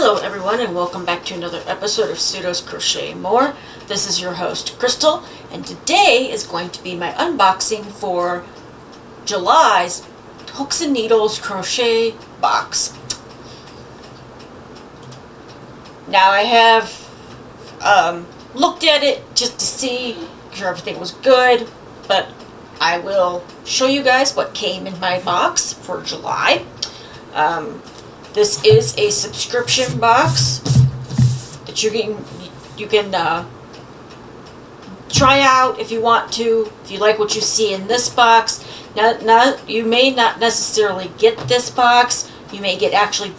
Hello everyone and welcome back to another episode of Pseudo's Crochet More. This is your host Crystal and today is going to be my unboxing for July's Hooks and Needles crochet box. Now I have looked at it just to see sure everything was good, but I will show you guys what came in my box for July. This is a subscription box that you can try out if you want to, if you like what you see in this box. Now you may not necessarily get this box. You may get actually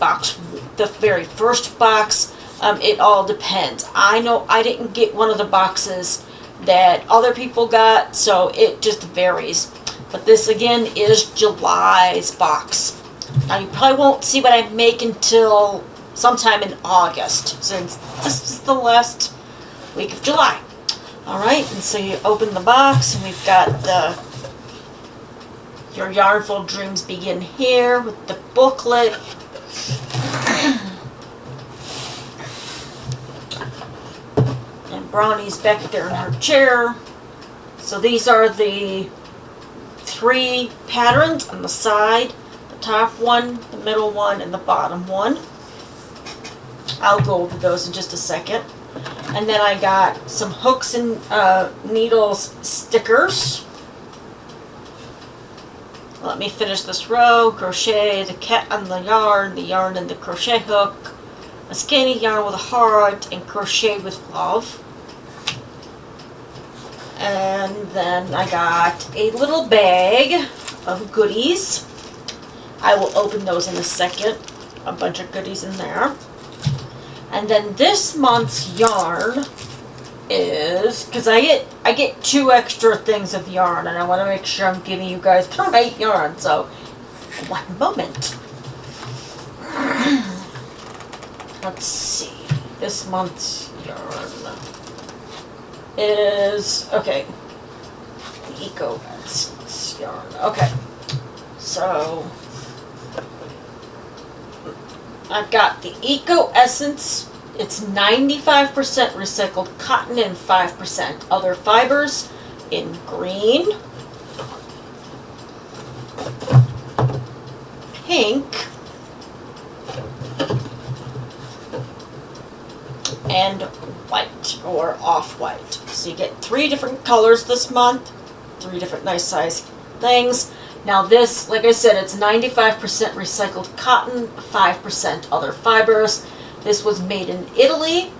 the very first box. It all depends. I know I didn't get one of the boxes that other people got, so it just varies. But this again is July's box. Now you probably won't see what I make until sometime in August, since this is the last week of July. Alright, and so you open the box and we've got your Yarnful Dreams Begin here with the booklet. And Brownie's back there in her chair. So these are the 3 patterns on the side. Top one, the middle one, and the bottom one. I'll go over those in just a second. And then I got some hooks and needles stickers. Let me finish this row. Crochet the cat on the yarn and the crochet hook, a skinny yarn with a heart, and crochet with love. And then I got a little bag of goodies. I will open those in a second. A bunch of goodies in there. And then this month's yarn is, because I get 2 extra things of yarn and I want to make sure I'm giving you guys the right yarn. So, one moment. Let's see. This month's yarn is, okay, the Eco Essence yarn. Okay, so I've got the Eco Essence. It's 95% recycled cotton and 5% other fibers in green, pink, and white or off-white. So you get 3 different colors this month, 3 different nice size things. Now this, like I said, it's 95% recycled cotton, 5% other fibers. This was made in Italy.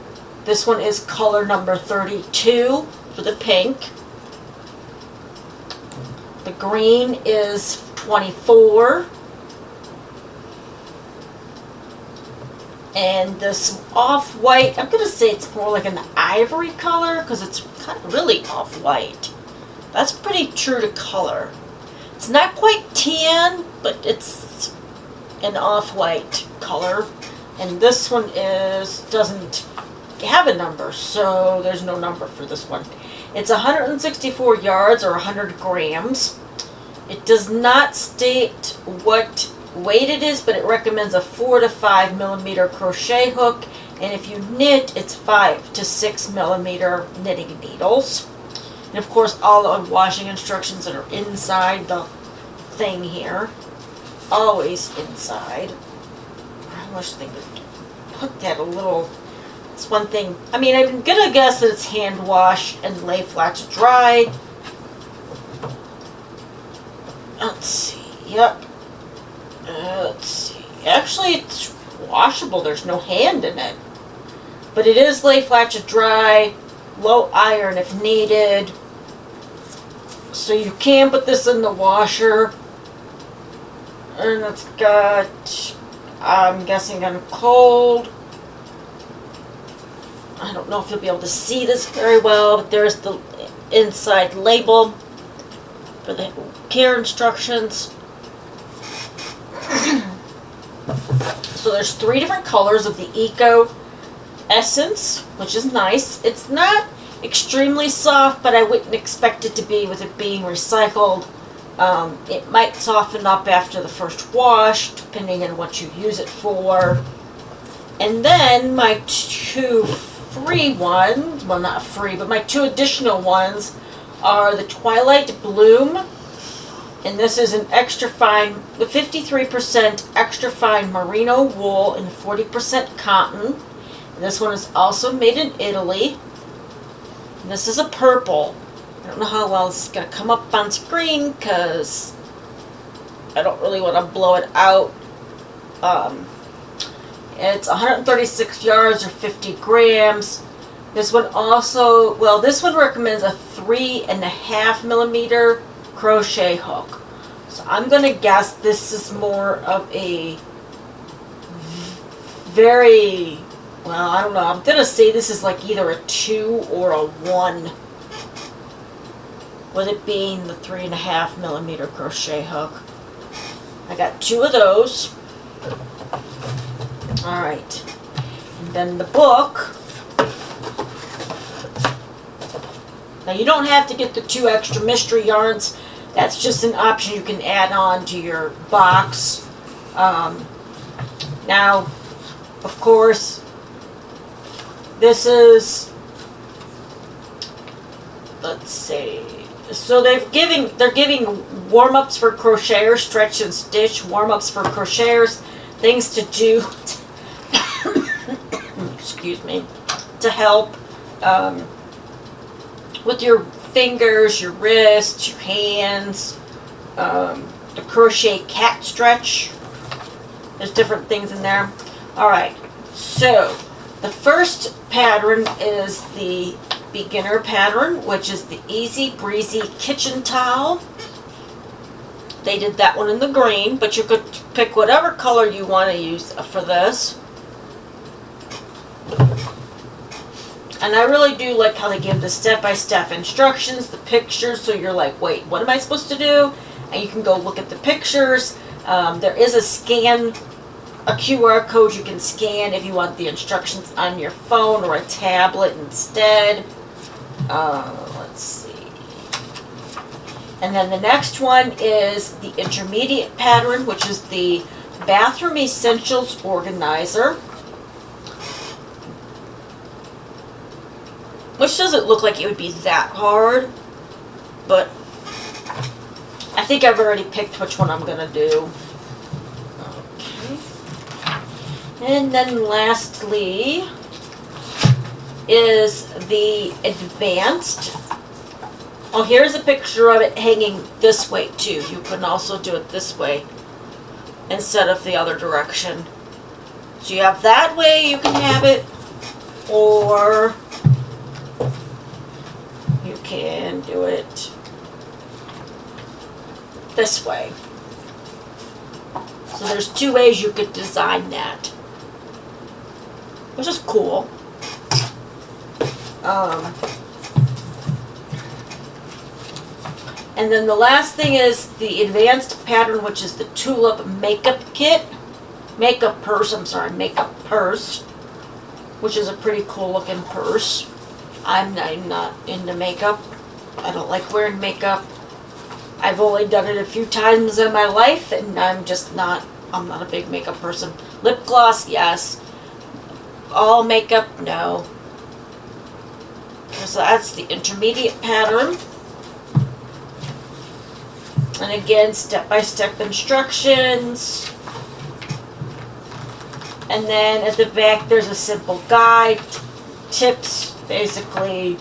This one is color number 32 for the pink. The green is 24. And this off-white, I'm going to say it's more like an ivory color because it's kind of really off-white. That's pretty true to color. It's not quite tan, but it's an off-white color. And this one doesn't have a number, so there's no number for this one. It's 164 yards or 100 grams. It does not state what weight it is, but it recommends a 4 to 5 millimeter crochet hook. And if you knit, it's 5 to 6 millimeter knitting needles. And of course, all the washing instructions that are inside the thing here. Always inside. I wish they would put that a little. It's one thing. I mean, I'm going to guess that it's hand wash and lay flat to dry. Let's see. Yep. Let's see. Actually, it's washable. There's no hand in it. But it is lay flat to dry. Low iron if needed. So you can put this in the washer. And it's got, I'm guessing, on cold. I don't know if you'll be able to see this very well, but there's the inside label for the care instructions. So there's 3 different colors of the Eco Essence, which is nice. It's not extremely soft, but I wouldn't expect it to be with it being recycled. It might soften up after the first wash, depending on what you use it for. And then my two free ones, well not free, but my two additional ones are the Twilight Bloom. And this is an extra fine, the 53% extra fine merino wool and 40% cotton. And this one is also made in Italy. And this is a purple. I don't know how well this is going to come up on screen because I don't really want to blow it out. It's 136 yards or 50 grams. This one also, well, this one recommends a 3.5 millimeter crochet hook. So I'm going to guess this is more of a very, well, I don't know. I'm going to say this is like either a 2 or a 1. With it being the 3.5 millimeter crochet hook. I got 2 of those. Alright. And then the book. Now you don't have to get the 2 extra mystery yarns. That's just an option you can add on to your box. Now, of course, this is, let's see. So they're giving warm-ups for crocheters, stretch and stitch, warm-ups for crocheters, things to do, excuse me, to help with your fingers, your wrists, your hands, the crochet cat stretch. There's different things in there. Alright, so the first pattern is the beginner pattern, which is the Easy Breezy Kitchen Towel. They did that one in the green, but you could pick whatever color you want to use for this. And I really do like how they give the step-by-step instructions, the pictures, so you're like, wait, what am I supposed to do? And you can go look at the pictures. There is a QR code you can scan if you want the instructions on your phone or a tablet instead. Let's see. And then the next one is the intermediate pattern, which is the Bathroom Essentials Organizer. Which doesn't look like it would be that hard, but I think I've already picked which one I'm going to do. Okay. And then lastly is the advanced. Oh, here's a picture of it hanging this way too. You can also do it this way instead of the other direction. So you have that way you can have it, or you can do it this way. So there's 2 ways you could design that, which is cool. And then the last thing is the advanced pattern, which is the Tulip Makeup Kit. Makeup purse, which is a pretty cool looking purse. I'm not into makeup. I don't like wearing makeup. I've only done it a few times in my life, and I'm not a big makeup person. Lip gloss, yes. All makeup, no. So that's the intermediate pattern. And again, step-by-step instructions. And then at the back, there's a simple guide, tips, basically.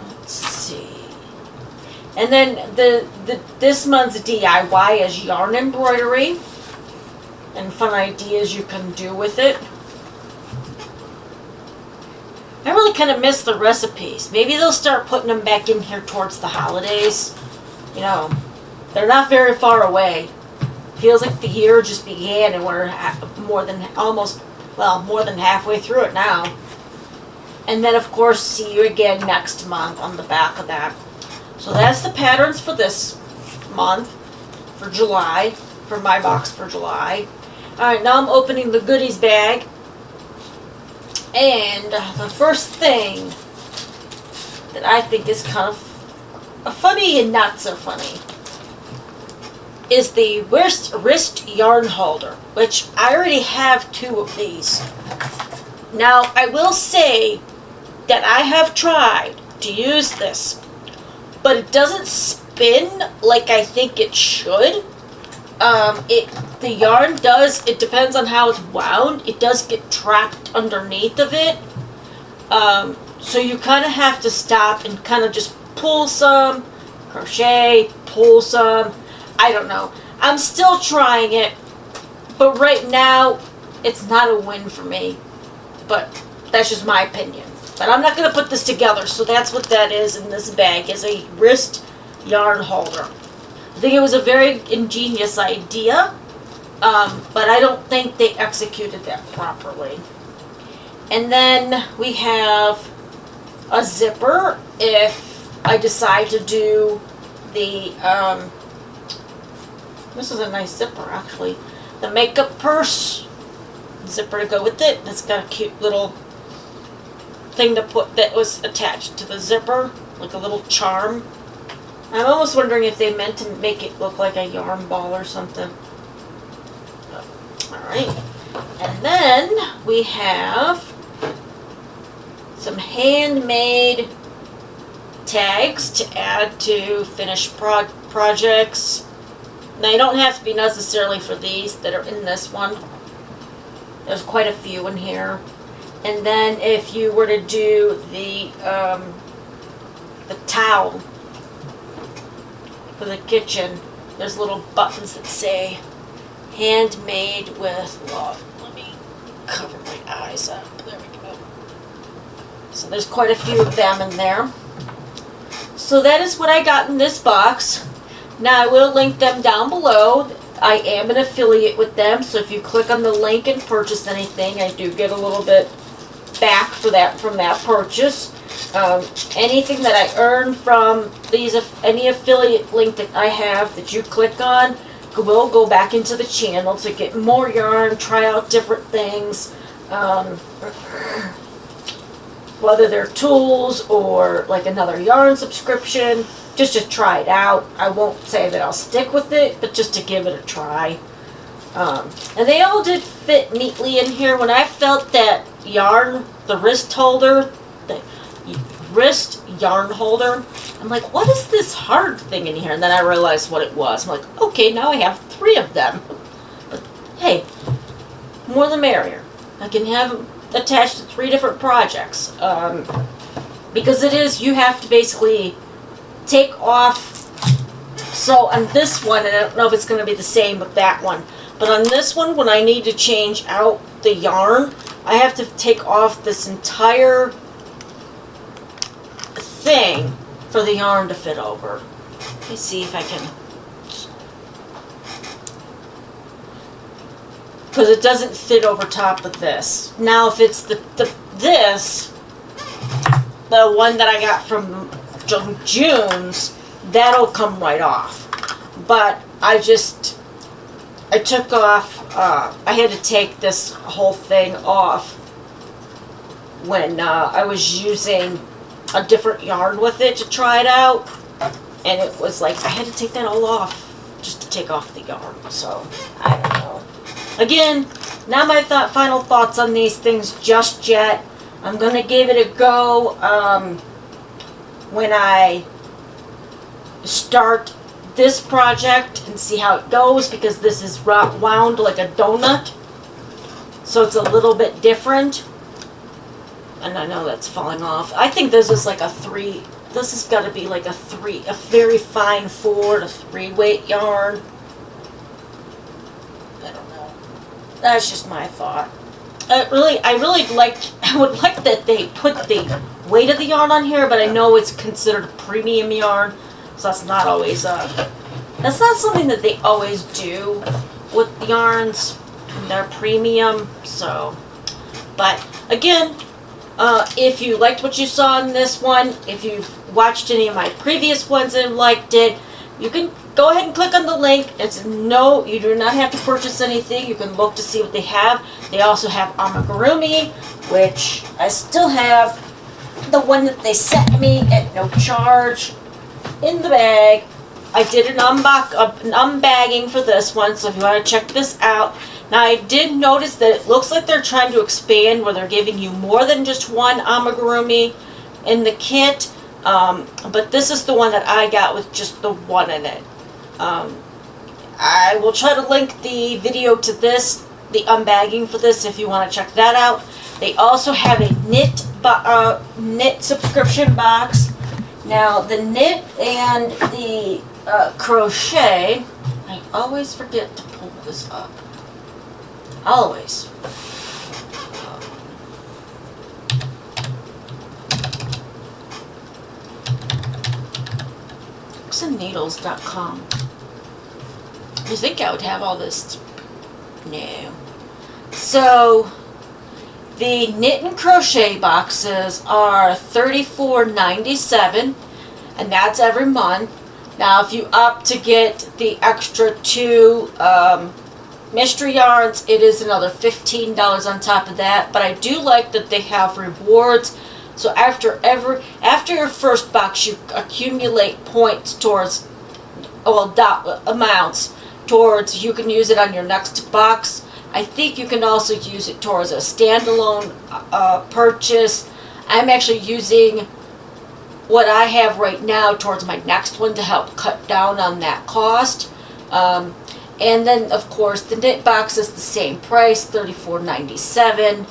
Let's see. And then this month's DIY is yarn embroidery and fun ideas you can do with it. I really kind of miss the recipes. Maybe they'll start putting them back in here towards the holidays. You know, they're not very far away. Feels like the year just began and we're more than halfway through it now. And then, of course, see you again next month on the back of that. So that's the patterns for this month, for July, for my box for July. Alright, now I'm opening the goodies bag. And the first thing that I think is kind of funny and not so funny. is the wrist yarn holder, which I already have 2 of these. Now, I will say that I have tried to use this, but it doesn't spin like I think it should. The yarn does, it depends on how it's wound, it does get trapped underneath of it. So you kind of have to stop and kind of just pull some, crochet, pull some. I don't know. I'm still trying it, but right now it's not a win for me. But that's just my opinion. But I'm not going to put this together, so that's what that is in this bag, is a wrist yarn holder. I think it was a very ingenious idea, but I don't think they executed that properly. And then we have a zipper if I decide to do the, this is a nice zipper actually, the makeup purse zipper to go with it. It's got a cute little thing to put that was attached to the zipper, like a little charm. I'm almost wondering if they meant to make it look like a yarn ball or something. Alright, and then we have some handmade tags to add to finished projects. Now, you don't have to be necessarily for these that are in this one. There's quite a few in here. And then if you were to do the towel for the kitchen, there's little buttons that say handmade with love. Let me cover my eyes up. There we go. So there's quite a few of them in there. So that is what I got in this box. Now I will link them down below. I am an affiliate with them, so if you click on the link and purchase anything, I do get a little bit back for that from that purchase. Anything that I earn from these, any affiliate link that I have that you click on, will go back into the channel to get more yarn, try out different things, whether they're tools or like another yarn subscription, just to try it out. I won't say that I'll stick with it, but just to give it a try. And they all did fit neatly in here. When I felt that yarn, the wrist holder, the wrist yarn holder, I'm like, what is this hard thing in here? And then I realized what it was. I'm like, okay, now I have 3 of them. But hey, more the merrier. I can have them attached to 3 different projects. Because it is, you have to basically take off. So on this one, and I don't know if it's going to be the same with that one, but on this one, when I need to change out the yarn, I have to take off this entire thing for the yarn to fit over. Let me see if I can, because it doesn't fit over top of this. Now if it's the one that I got from June's, that'll come right off. But I took off, I had to take this whole thing off when I was using a different yarn with it to try it out, and it was like I had to take that all off just to take off the yarn. So I don't know. Again, not my final thoughts on these things just yet. I'm gonna give it a go when I start this project and see how it goes, because this is wound like a donut, so it's a little bit different. And I know that's falling off. I think this is like a 3. This has got to be like a very fine 4 to 3 weight yarn. I don't know. That's just my thought. I would like that they put the weight of the yarn on here, but I know it's considered premium yarn, so that's not always that's not something that they always do with yarns. They're premium, so. But again, if you liked what you saw in this one, if you've watched any of my previous ones and liked it, you can go ahead and click on the link. You do not have to purchase anything. You can look to see what they have. They also have amigurumi, which I still have the one that they sent me at no charge in the bag. I did an unbagging for this one, so if you want to check this out. Now I did notice that it looks like they're trying to expand where they're giving you more than just one amigurumi in the kit, but this is the one that I got with just the one in it. I will try to link the video to this, the unbagging for this, if you want to check that out. They also have a knit subscription box. Now the knit and the crochet, I always forget to pull this up. Always. Needles.com. You think I would have all this? No. So the knit and crochet boxes are $34.97, and that's every month. Now if you opt to get the extra 2 mystery yarns, it is another $15 on top of that. But I do like that they have rewards. So after your first box, you accumulate points towards, amounts towards, you can use it on your next box. I think you can also use it towards a standalone purchase. I'm actually using what I have right now towards my next one to help cut down on that cost. And then, of course, the knit box is the same price, $34.97.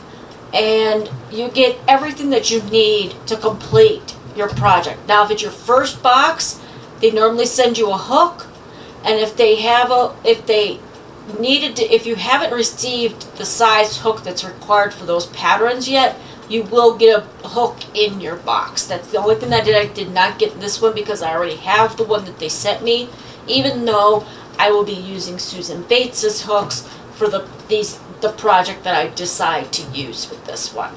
And you get everything that you need to complete your project. Now, if it's your first box, they normally send you a hook. And if you haven't received the size hook that's required for those patterns yet, you will get a hook in your box. That's the only thing I did not get this one because I already have the one that they sent me, even though I will be using Susan Bates's hooks for the project that I decide to use with this one,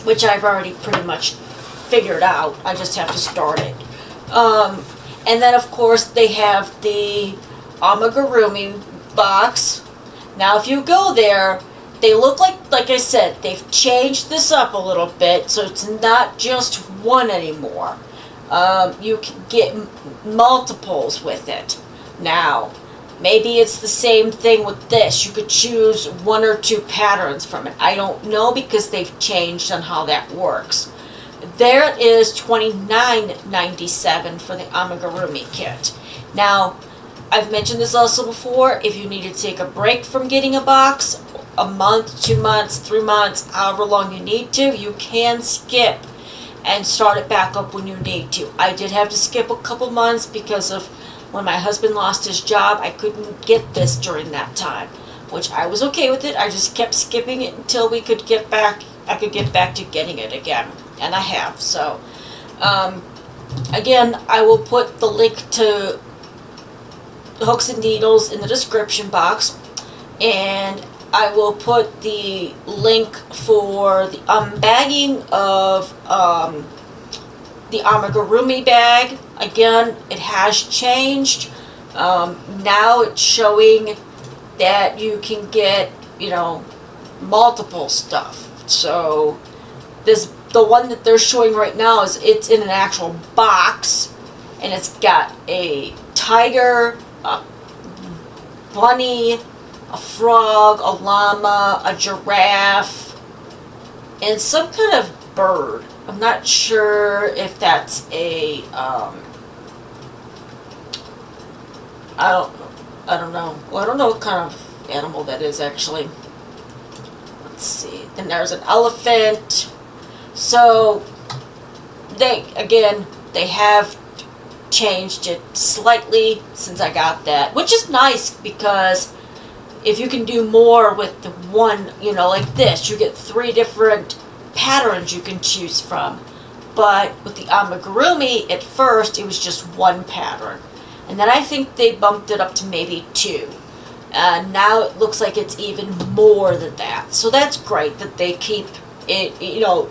which I've already pretty much figured out. I just have to start it. And then, of course, they have the amigurumi box. Now, if you go there, they look like I said, they've changed this up a little bit, so it's not just one anymore. You can get multiples with it. Now, maybe it's the same thing with this. You could choose 1 or 2 patterns from it. I don't know because they've changed on how that works. There it is, $29.97 for the amigurumi kit. Now, I've mentioned this also before. If you need to take a break from getting a box, a month, 2 months, 3 months, however long you need to, you can skip and start it back up when you need to. I did have to skip a couple months because of when my husband lost his job. I couldn't get this during that time, which I was okay with it. I just kept skipping it until we could get back. I could get back to getting it again, and I have. So, again, I will put the link to Hooks and Needles in the description box, and I will put the link for the unbagging of the amigurumi bag. Again, it has changed. Now it's showing that you can get, multiple stuff. So the one that they're showing right now it's in an actual box, and it's got a tiger, a bunny, a frog, a llama, a giraffe, and some kind of bird. I'm not sure if that's a, I don't know. Well, I don't know what kind of animal that is actually. Let's see. Then there's an elephant. So, they have changed it slightly since I got that, which is nice because if you can do more with the one, like this, you get 3 different patterns you can choose from. But with the amigurumi, at first, it was just 1 pattern. And then I think they bumped it up to maybe 2. And now it looks like it's even more than that. So that's great that they keep it,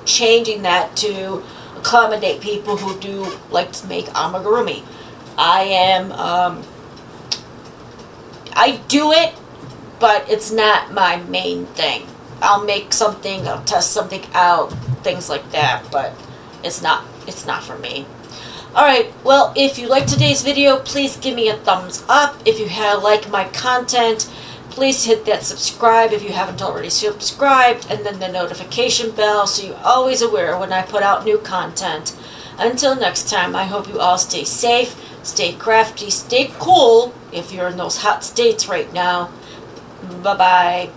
changing that to accommodate people who do like to make amigurumi. I do it, but it's not my main thing. I'll make something, I'll test something out, things like that, but it's not for me. Alright, well, if you liked today's video, please give me a thumbs up. If you like my content, please hit that subscribe if you haven't already subscribed, and then the notification bell so you're always aware when I put out new content. Until next time, I hope you all stay safe, stay crafty, stay cool if you're in those hot states right now. Bye-bye.